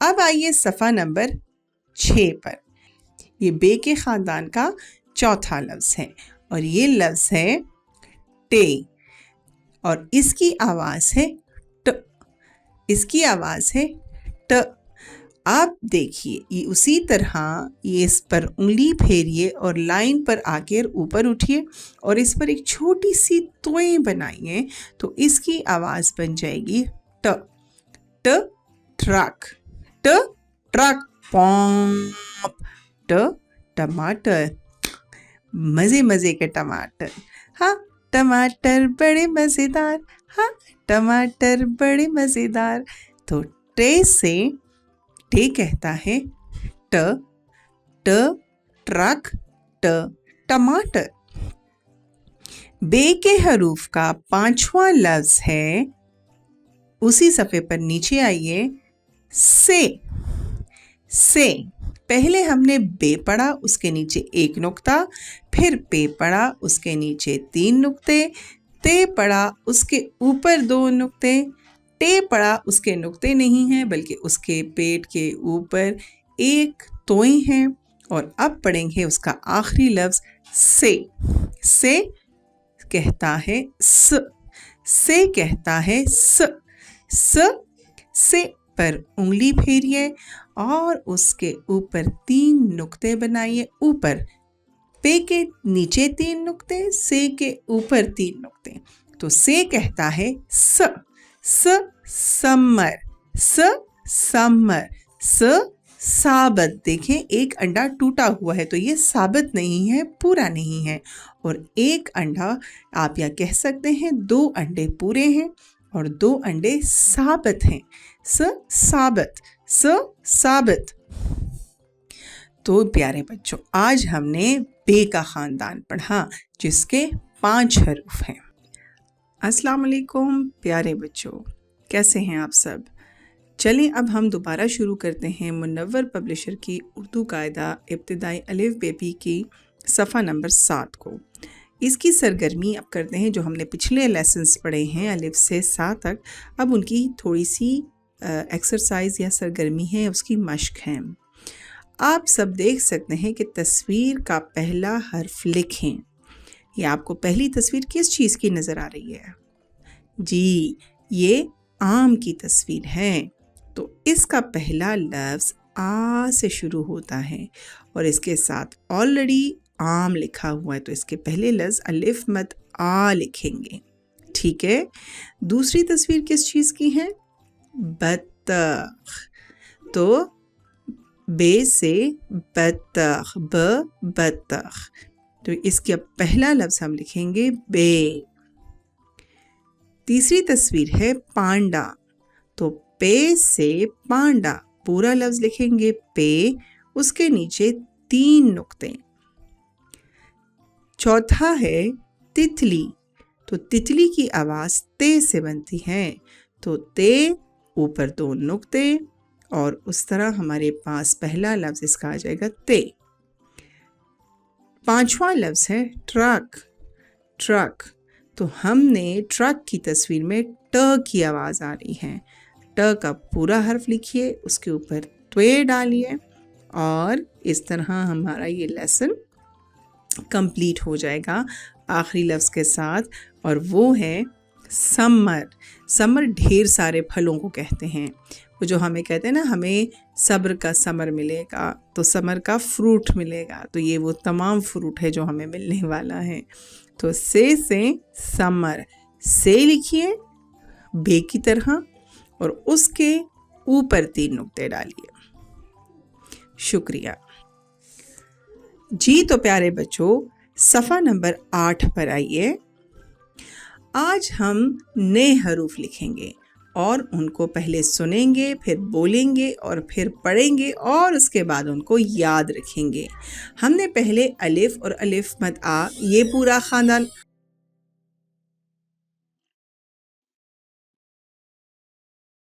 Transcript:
अब आइए सफ़ा नंबर 6 पर। ये बे के ख़ानदान का चौथा लफ्ज़ है और ये लफ्ज़ है टे और इसकी आवाज़ है ट। इसकी आवाज़ है ट। आप देखिए ये उसी तरह ये इस पर उंगली फेरिए और लाइन पर आकर ऊपर उठिए और इस पर एक छोटी सी तोय बनाइए तो इसकी आवाज़ बन जाएगी ट। ट ट्रक, ट ट्रक, पॉप। ट टमाटर, मज़े मज़े के टमाटर। हाँ टमाटर बड़े मज़ेदार, हाँ टमाटर बड़े मज़ेदार। तो टे से टे कहता है ट, ट ट्रक, ट टमाटर। बे के हरूफ का 5वां लफ्ज़ है, उसी सफ़े पर नीचे आइए, से। से पहले हमने बे पढ़ा, उसके नीचे 1 नुक्ता, फिर पे पढ़ा, उसके नीचे 3 नुक्ते, ते पढ़ा, उसके ऊपर 2 नुक्ते, टे पढ़ा, उसके नुक्ते नहीं हैं बल्कि उसके पेट के ऊपर एक तोय है। और अब पढ़ेंगे उसका आखिरी लफ्ज़ से। से कहता है स, से कहता है स। से पर उंगली फेरिए और उसके ऊपर 3 नुक्ते बनाइए। ऊपर पे के नीचे 3 नुक्ते, से के ऊपर 3 नुक्ते। तो से कहता है स, स समर, स समर। स साबत। देखें एक अंडा टूटा हुआ है तो ये साबित नहीं है, पूरा नहीं है। और एक अंडा आप या कह सकते हैं 2 अंडे पूरे हैं और 2 अंडे साबित हैं। स साबित, स साबित। तो प्यारे बच्चों आज हमने बे का ख़ानदान पढ़ा जिसके 5 हरूफ हैं। अस्सलाम वालेकुम प्यारे बच्चों, कैसे हैं आप सब? चलें अब हम दोबारा शुरू करते हैं मुनव्वर पब्लिशर की उर्दू कायदा इब्तिदाई अलिफ बेबी की सफ़ा नंबर 7 को। इसकी सरगर्मी अब करते हैं जो हमने पिछले लेसन्स पढ़े हैं अलिफ से 7 तक। अब उनकी थोड़ी सी एक्सरसाइज या सरगर्मी है, उसकी मश्क है। आप सब देख सकते हैं कि तस्वीर का पहला हर्फ लिखें। ये आपको पहली तस्वीर किस चीज़ की नज़र आ रही है? जी ये आम की तस्वीर है। तो इसका पहला लफ्ज़ आ से शुरू होता है और इसके साथ ऑलरेडी आम लिखा हुआ है तो इसके पहले लफ्ज़ अलिफ मत आ लिखेंगे, ठीक है। दूसरी तस्वीर किस चीज़ की है? बत्तख। तो बे से बत्तख, ब बत्तख। तो इसका पहला लफ्ज़ हम लिखेंगे बे। तीसरी तस्वीर है पांडा। तो पे से पांडा, पूरा लफ्ज़ लिखेंगे पे, उसके नीचे 3 नुक्ते। चौथा है तितली। तो तितली की आवाज़ ते से बनती है तो ते ऊपर 2 नुक्ते और उस तरह हमारे पास पहला लफ्ज़ इसका आ जाएगा ते। 5वां लफ्ज़ है ट्रक। ट्रक। तो हमने ट्रक की तस्वीर में ट की आवाज़ आ रही है। ट का पूरा हर्फ लिखिए, उसके ऊपर त्वे डालिए और इस तरह हमारा ये लेसन कंप्लीट हो जाएगा आखिरी लफ्ज़ के साथ और वो है समर। समर ढेर सारे फलों को कहते हैं। वो जो हमें कहते हैं ना हमें सब्र का समर मिलेगा तो समर का फ्रूट मिलेगा, तो ये वो तमाम फ्रूट है जो हमें मिलने वाला है। तो से समर, से लिखिए बे की तरह और उसके ऊपर 3 नुक्ते डालिए। शुक्रिया जी। तो प्यारे बच्चों सफ़ा नंबर 8 पर आइए। आज हम नए हरूफ लिखेंगे और उनको पहले सुनेंगे, फिर बोलेंगे और फिर पढ़ेंगे और उसके बाद उनको याद रखेंगे। हमने पहले अलिफ और अलिफ मद आ ये पूरा ख़ानदान